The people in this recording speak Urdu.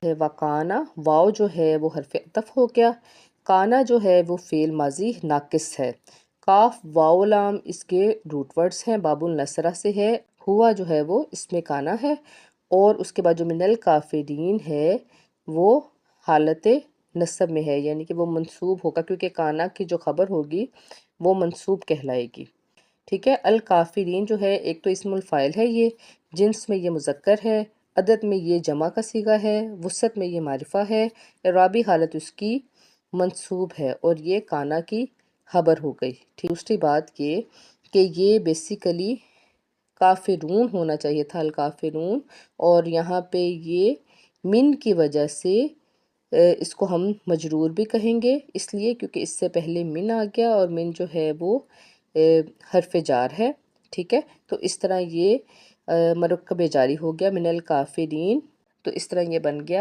ہے وکانا، واو جو ہے وہ حرف عطف ہو گیا، کانا جو ہے وہ فعل ماضی ناقص ہے، کاف واو لام اس کے روٹ ورڈز ہیں، باب النصرہ سے ہے، ہوا جو ہے وہ اس میں کانا ہے، اور اس کے بعد جو من الکافرین ہے وہ حالت نصب میں ہے، یعنی کہ وہ منصوب ہوگا کیونکہ کانا کی جو خبر ہوگی وہ منصوب کہلائے گی۔ ٹھیک ہے، الکافرین جو ہے ایک تو اسم الفاعل ہے، یہ جنس میں یہ مذکر ہے، عدد میں یہ جمع کا صیغہ ہے، وسعت میں یہ معرفہ ہے، اعرابی حالت اس کی منصوب ہے، اور یہ کانا کی خبر ہو گئی۔ دوسری بات یہ کہ یہ بیسیکلی کافرون ہونا چاہیے تھا، الکافرون، اور یہاں پہ یہ من کی وجہ سے اس کو ہم مجرور بھی کہیں گے، اس لیے کیونکہ اس سے پہلے من آ گیا، اور من جو ہے وہ حرف جار ہے۔ ٹھیک ہے، تو اس طرح یہ مرکب جاری ہو گیا من الکافرین، تو اس طرح یہ بن گیا